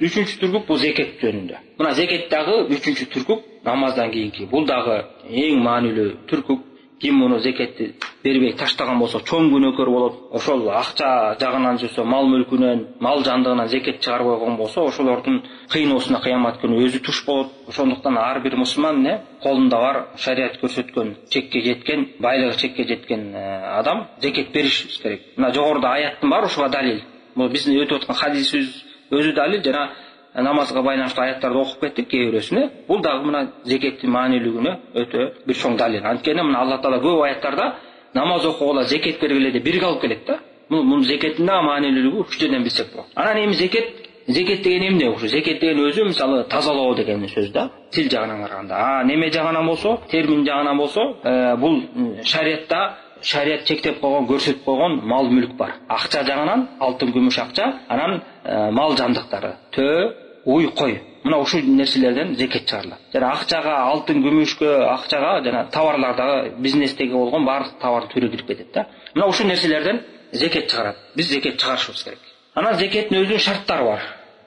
Үчүнчү түркүк бул зекет жөнүндө. Мына зекет дагы үчүнчү түркүк намаздан кийинки. Бул дагы эң маанилүү түркүк. Ким муну зекетти бербей таштаган болсо чоң күнөөкөр болот. Ошол акча жагынан жүрсө, мал мүлкүнөн, мал жандыгынан зекет чыгарбай койгон болсо, ошолордун кыйноосуна кыямат күнү өзү туш болот. Ошондуктан ар бир мусулман колунда бар шарият көрсөткөн чекке жеткен, байлыгы чекке жеткен адам зекет беришибиз керек. Мына жогоруда аяттын бар ушуга далил. Бул биздин өтүп аткан хадисибиз өзү далил, жана намазга байланыштуу аяттарды окуп кеттик кээ бирөөсүнө. Бул дагы мына зекеттин маанилүүлүгүнө өтө бир чоң далил. Анткени мына Алла Таала көп аЯттарда намаз окугула, зекет бергиле деп бирге алып келет да. Мунун зекеттин дагы маанилүүлүгү ушул жерден билсек болот. Анан эми зекет деген эмне? Ушу зекет деген өзү мисалы тазалоо деген сөз да. Тил жагынан караганда. Неме жагынан болсо, термин жагынан болсо, бул шариятта шарият чектеп койгон, көрсөтүп койгон мал мүлк бар. Акча жагынан алтын, күмүш акча, анан мал жандыктары, төө, уй, кой. Мына ушул нерселерден зекет чыгарылат. Жана акчага, алтын, күмүшкө, акчага жана товарлардагы бизнестеги болгон баардык товар түрү кирип кетет да. Мына ушул нерселерден зекет чыгарат. Биз зекет чыгарышыбыз керек. Анан зекеттин өзүнүн шарттары бар.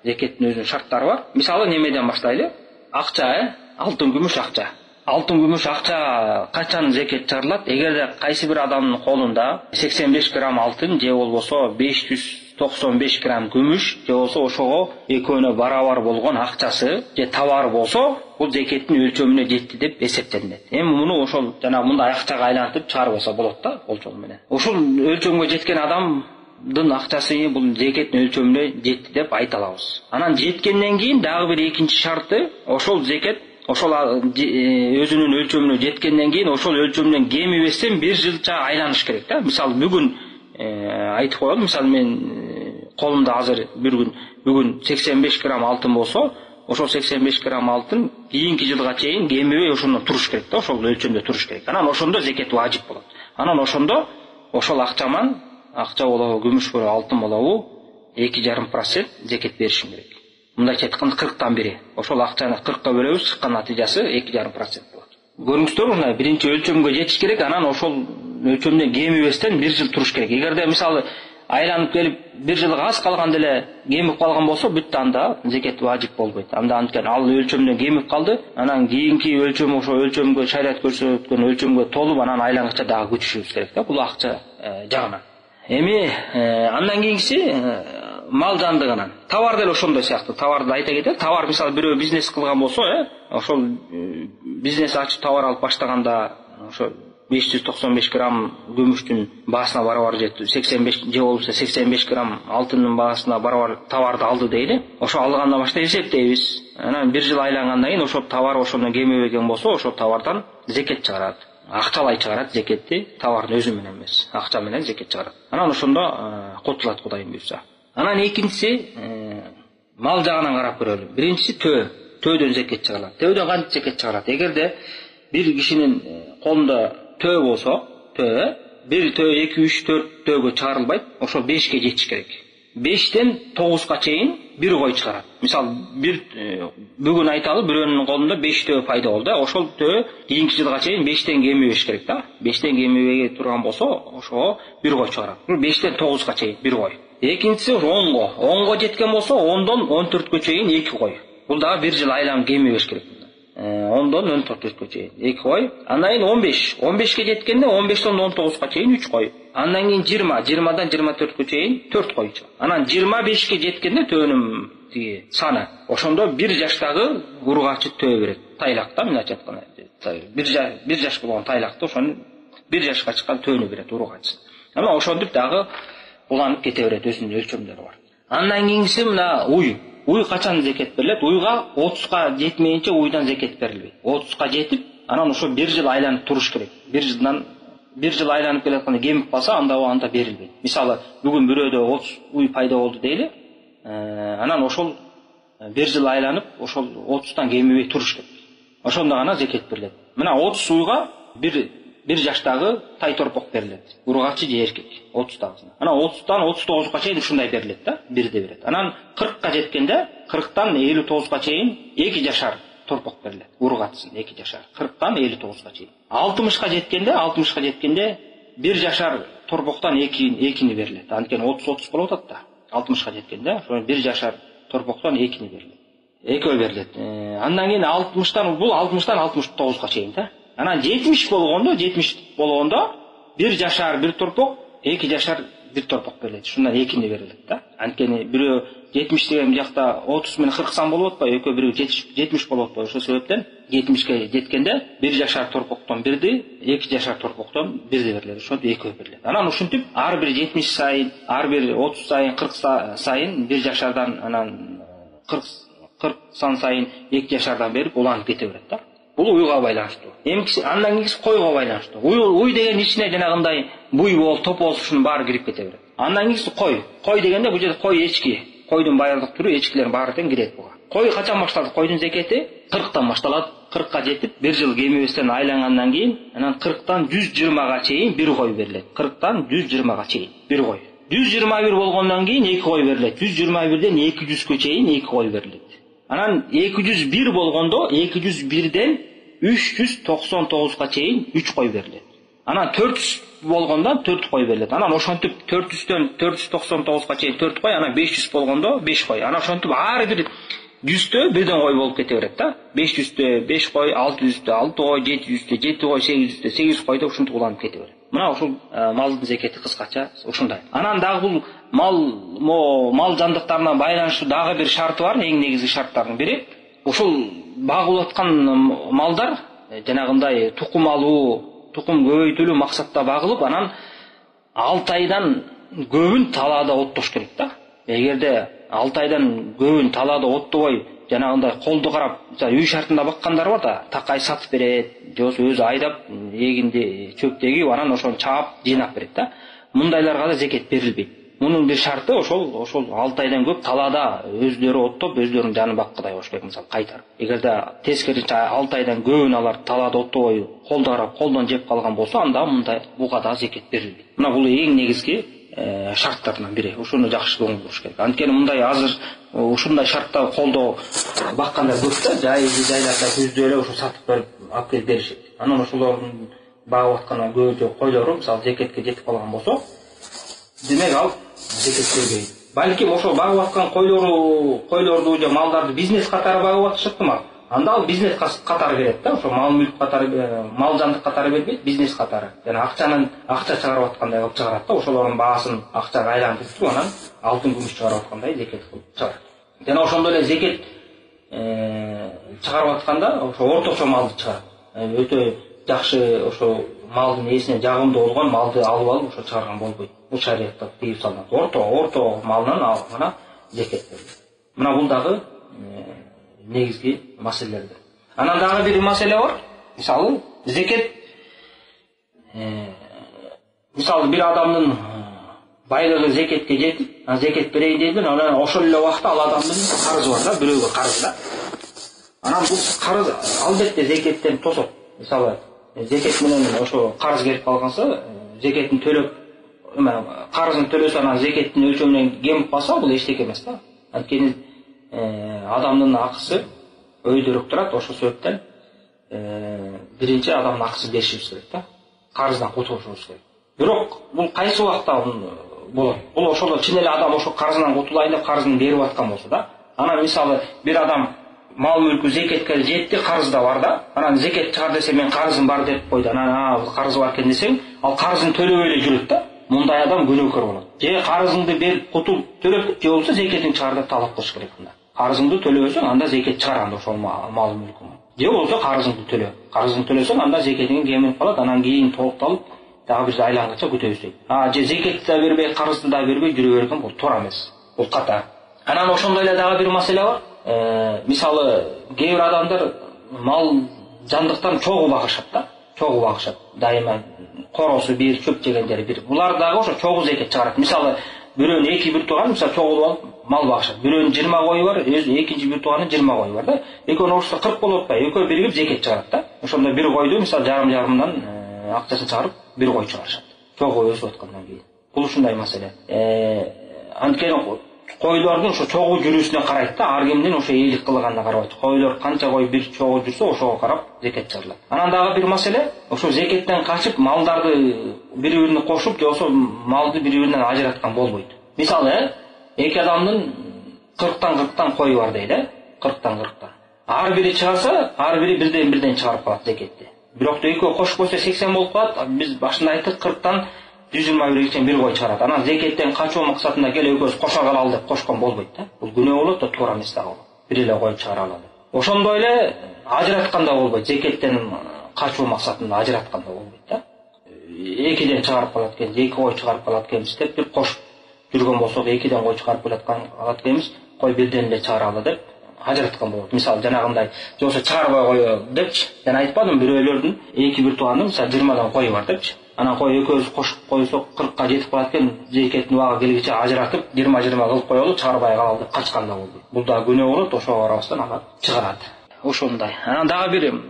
Зекеттин өзүнүн шарттары бар. Мисалы немеден баштайлы? Акча, алтын, күмүш акча. Алтын, күмүш акча качан зекет чыгарылат? Эгерде кайсы бир адамдын колунда 85 грамм алтын же болбосо 595 грамм күмүш же болсо ошого экөөнө барабар болгон акчасы же товар болсо, бул зекеттин өлчөмүнө жетти деп эсептелинет. Эми муну ошол жана мындай акчага айлантып чыгарбаса болот да, болчол менен. Ушул өлчөмгө жеткен адамдын акчасы бул зекеттин өлчөмүнө жетти деп айта алабыз. Анан жеткенден кийин дагы бир экинчи шарты, ошол зекет ошол өзүнүн өлчөмүнө жеткенден кийин ошол өлчөмдөн кемибестен 1 жылча айланыш керек да. Мисалы бүгүн айтып коелу, мисалы мен колумда азыр бүгүн 85 грамм алтын болсо, ошол 85 грамм алтын кийинки жылга чейин кемибей ошондон туруш керек да, ошол өлчөмдө туруш керек. Анан ошондо зекет важип болот. Анан ошондо ошол акчаман, акча болобу, күмүш болобу, алтын болобу 2,5% зекет беришим керек. Мындайча айтканда 40тан 1. Ошол акчаны 40ка бөлөбүз, чыккан натыйжасы 2,5% болот. Көрүңүздөр, мына биринчи өлчөмгө жетиш керек, анан ошол өлчөмдөн кемибестен 1 жыл туруш керек. Эгерде мисалы айланып келип 1 жылга аз калган деле кемип калган болсо, бүтт анда зекет важип болбойт. Анда анткени ал өлчөмдөн кемип калды, анан кийинки өлчөм ошо өлчөмгө шарият көрсөткөн өлчөмгө толуп, анан айлангыча дагы күтүшүбүз керек да, бул акча жагынан. Эми андан кийинкиси мал жандыгынан. Товар деле ошондой сыяктуу. Товарды айта кетет. Товар мисалы бирөө бизнес кылган болсо, ошол бизнес ачып товар алып баштаганда ошо 595 грамм күмүштүн баасына барабар жетти, 85 же болбосо 85 грамм алтындын баасына барабар товарды алды дейли. Ошо алгандан баштап эсептейбиз. Анан 1 жыл айлангандан кийин ошол товар ошондон кемибеген болсо, ошол товардан зекет чыгарат. Акчалай чыгарат зекетти, товардын өзү менен эмес, акча менен зекет чыгарат. Анан ошондо кутулат Кудайым буйрса. Анан экинчиси мал жагынан карап көрөлү. Биринчиси төөдөн зекет чыгарат. Төөдөн кантип зекет чыгарат? Эгерде бир кишинин колунда төө болсо, бир төө 2, 3, 4 төөгө чыгарылбайт, ошол 5ке жетиш керек. 5тен 9га чейин бир кой чыгарат. Мисалы бүгүн айталы, бирөөнүн колунда 5 төө пайда болду. Ошол төө кийинки жылга чейин 5тен кемибеш керек да. 5тен кемибей турган болсо, ошого бир кой чыгарат. 5тен 9га чейин бир кой. Экинчиси 10го жеткен болсо, 10дон 14кө чейин 2 кой. Бул дагы 1 жыл айланып кемибеш керек. 10дон 14кө чейин 2 кой. Андан кийин 15ке жеткенде 15дон 19га чейин 3 кой. Андан кийин 20дан 24кө чейин 4 кой. Анан 25ке жеткенде төөнүн саны. Ошондо 1 жаштагы ургачы төө берет. Тайлакта мындайча айтканда 1 жаш болгон тайлакты ошонун 1 жашка чыккан төөнү берет ургачы. Анан ошондуп дагы уланып кете берет, өзүнүн өлчөмдөрү бар. Андан кийинкиси мына уй. Уй качан зекет берилет? Уйга 30га жетмейинче уйдан зекет берилбейт. 30га жетип, анан ошо 1 жыл айланып туруш керек. 1 жыл айланып келатканда кемип калса, анда берилбейт. Мисалы, бүгүн бирөөдө 30 уй пайда болду дейли. Анан ошол 1 жыл айланып, ошол 30тан кемибей туруш керек. Ошондо гана зекет берилет. Мына 30 уйга 1 жаштагы тай торпок берилет. Ургачы же эркек 30тагысына. Анан 30тан 39га чейин ушундай берилет да, бирде берет. Анан 40ка жеткенде 40тан 59га чейин 2 жашар торпок берилет. Ургачысын 2 жашар. 40тан 59га чейин. 60ка жеткенде 1 жашар торпоктан 2 берилет. Анткени 30 болуп атат да. 60ка жеткенде ошо 1 жашар торпоктон экини берилет. Экөө берилет. Андан кийин 60-тан бул 60-тан 69га чейин да. Анан 70 болгондо 1 жашар 1 торпок, 2 жашар 1 торпок берилет. Ушундан экини берилет да. Анткени бирөө 70 деген жакта 30 менен 40 сан болуп атпайбы, экөө бирөө 70 болуп атпайбы. Ошол себептен 70ге жеткенде 1 жашар торпоктон 1ди, 2 жашар торпоктон 1ди берилет. Ошентип экөө берилет. Анан ушинтип ар бир 70 сайын, ар бир 30 сайын, 40 сайын 1 жашардан анан 40 сан сайын 2 жашардан берип уланып кете берет да. Бул уйга байланыштуу. Андан кийинкиси койго байланыштуу. Уй деген ичине жанагындай буй болуп, топ болуп ушунун баары кирип кете берет. Андан кийинкиси кой. Кой дегенде бул жерде кой эчки. Койдун байырдык түрү эчкилердин баары тең кирет буга. Кой качан башталат? Койдун зекети 40тан башталат. 40ка жетип 1 жыл кемебестен айлангандан кийин анан 40тан 120га чейин 1 кой берилет. 40тан 120га чейин 1 кой. 121 болгондон кийин 2 кой берилет. 121ден 200гө чейин 2 кой берилет. Анан 201 болгондо 201ден 399га чейин 3 кой берилет. Анан 400 болгондо 4 кой берилет. Анан ошентип 400дөн 499га чейин 4 кой, анан 500 болгондо 5 кой. Анан ошентип ар бир 100тө бирден кой болуп кете берет да. 500тө 5 кой, 600тө 6 кой, 700тө 7 кой, 800тө 8 койдо ушинтип уланып кете берет. Мына ушул малдын зекети кыскача ушундай. Анан дагы бул мал жандыктарына байланыштуу дагы бир шарты бар, эң негизги шарттардын бири. Ушул багылып аткан малдар жанагындай тукум алуу, тукум көбөйтүлүү максатта багылып, анан 6 айдан көбүн талаада оттош керек да. Эгерде 6 айдан көбүн талаада оттобой жанагындай колду карап, үй шартында баккандар бар да, такай сатып берет, же болбосо өзү айдап, эгинди чөп тегип, анан ошону чаап, жыйнап берет да. Мундайларга да зекет берилбейт. Мунун бир шарты ошол 6 айдан көп талаада өзлөрү оттоп, өзлөрүнүн жанын баккыдай болуш керек, мисалы кайтарып. Эгерде тескерисинче 6 айдан көбүн алар талаада оттобой, колду карап, колдон жеп калган болсо, анда мындай буга да зекет берилбейт. Мына бул эң негизги шарттарынан бири. Ушуну жакшы көңүл буруш керек. Анткени мындай азыр ушундай шартта колдо баккандар көп да, жайларда күздө эле ушу сатып берип алып келип беришет. Анан ошолордун багып аткан көбүнчө койлору мисалы зекетке жетип калган болсо, демек ал зекет бербейт. Балким ошол багып аткан койлорду же малдарды бизнес катары багып атышыптыр. Анда ал бизнес катары берет да, ошо мал мүлк катары, мал жандык катары бербейт, бизнес катары. Жана акча чыгарып аткандай кылып чыгарат да, ошолордун баасын акчага айлантырып туруп, анан алтын күмүш чыгарып аткандай зекет кылып чыгарат. Жана ошондой эле зекет чыгарып атканда ошо орточо малды чыгарат. Өтө жакшы ошо малдын ээсине жагымдуу болгон малды алып ошо чыгарган болбойт. Бул шариятта тыйып салынат. Орто малынан гана зекет берилет. Мына бул дагы негизги маселелерден. Анан дагы бир маселе бар. Мисалы, зекет мисалы бир адамдын байлыгы зекетке жетип, зекет берейин дейт, анан ошол эле убакта ал адамдын карызы бар да, бирөөгө карыз да. Анан бул карыз албетте зекеттен тосот. Мисалы, зекет менен ошо карыз келип калганса, зекетин төлөп, карызын төлөсө, анан зекеттин өлчөмү менен кемип калса, бул эчтеке эмес да. Анткени адамдын акысы өйдөрөк турат, ошол себептен биринчи адамдын акысын беришибиз керек да. Карыздан кутулушубуз керек. Бирок бул кайсы убакта болот? Бул ошол чын эле адам ошо карызынан кутулайын деп карызын берип аткан болсо да. Анан мисалы бир адам мал мүлкү зекетке жетти, карыз да бар да. Анан зекет чыгар десе, мен карызым бар деп койду. Анан бул карызы бар экен десең, ал карызын төлөбөй эле жүрөт да. Мындай адам күнөөкөр болот. Же карызыңды берип кутулуп төлөп, же болбосо зекетин чыгар деп талап кылыш керек мында. Карызыңды төлөбөсөң, анда зекет чыгар анда ошол мал мүлкүң. Же болбосо карызыңды төлө. Карызыңды төлөсөң, анда зекетиң кемип калат, анан кийин толукталып дагы бир айланганча күтөбүз дейт. Же зекетти да бербей, карызды да бербей жүрө берген, бул туура эмес. Бул ката. Анан ошондой эле дагы бир маселе бар. Мисалы, кээ бир адамдар мал жандыктан чогуу багышат да. Чогуу багышат. Дайыма коросу бир, чөп жегендери бир. Булар дагы ошо чогуу зекет чыгарат. Мисалы, бирөөнүн эки бир тууганы мисалы чогуу алып мал багышат. Бирөөнүн 20 кою бар, экинчи бир тууганын 20 кою бар да. Экөөнүн ортосунда 40 болуп атпайбы? Экөө биригип зекет чыгарат да. Ошондо бир койду мисалы жарымдан акчасын чыгарып бир кой чыгарышат. Чогуу өсүп аткандан кийин. Бул ушундай маселе. Анткени койлордун ошо чогуу жүрүүсүнө карайт да, ар кимдин ошо эйлик кылганына карабайт. Койлор канча кой бир чогуу жүрсө, ошого карап зекет чыгарылат. Анан дагы бир маселе, ошо зекеттен качып малдарды бири-бирине кошуп, же болбосо малды бири-биринен ажыраткан болбойт. Мисалы, эки адамдын 40-тан қойы бар дейді, 40-тан. Ар бири чыгаса, ар бири бирден чыгарып калат зекетти. Бирок экөө кошуп койсо 80 болуп калат. Биз башында айттык 40-тан 121 чейин бир кой чыгарат. Анан зекеттен качуу максатында келе экөөбүз кошо калалы деп кошкон болбойт да. Бул күнөө болот да, туура эмес дагы. Бир эле кой чыгара алады. Ошондой эле ажыратканда болбойт. Зекеттен качуу максатында ажыратканда болбойт да. Экиден чыгарып калат экен, 2 кой чыгарып калат экенбиз деп бир кошуп жүргөн болсок, 2ден кой чыгарып калат экенбиз, кой бирден эле чыгара алды деп ажыраткан болот. Мисалы жанагындай жоксо чыгарбай коё депчи. Мен айтпадым, бирөөлөрдүн 2-1 туугандын мисалы 20дан кой бар депчи. Анан кой экөөбүз кошуп койсок 40ка жетип калат экен, зекеттин убагы келгиче ажыратып 20-20 кылып коелу, чыгарбай калалы деп качкан да болду. Бул да күнөө болот, ошого карабастан ага чыгарат. Ошондой. Анан дагы бир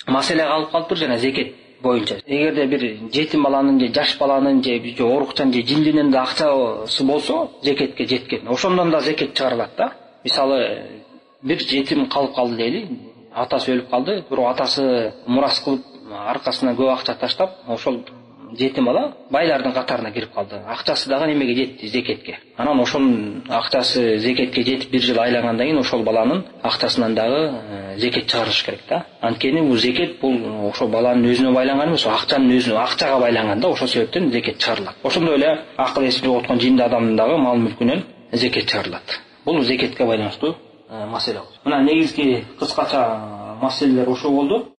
маселе калып калыптыр жана зекет боюнча. Эгерде бир жетим баланын же жаш баланын же оорукчан же жиндинин да акчасы болсо, зекетке жеткен. Ошондон да зекет чыгарылат да. Мисалы бир жетим калып калды дейли, атасы өлүп калды, бирок атасы мурас кылып аркасынан көп акча таштап, ошол жетим бала байлардын катарына кирип калды. Акчасы дагы немеге жетти, зекетке. Анан ошонун акчасы зекетке жетип бир жыл айлангандан кийин ошол баланын акчасынан дагы зекет чыгарыш керек да. Анткени бул зекет бул ошол баланын өзүнө байланган эмес, акчанын өзүнө, акчага байланган да, ошол себептен зекет чыгарылат. Ошондой эле акыл эси жоготкон жинди адамдын дагы мал мүлкүнөн зекет чыгарылат. Бул зекетке байланыштуу маселе. Мына негизги кыскача маселелер ошо болду.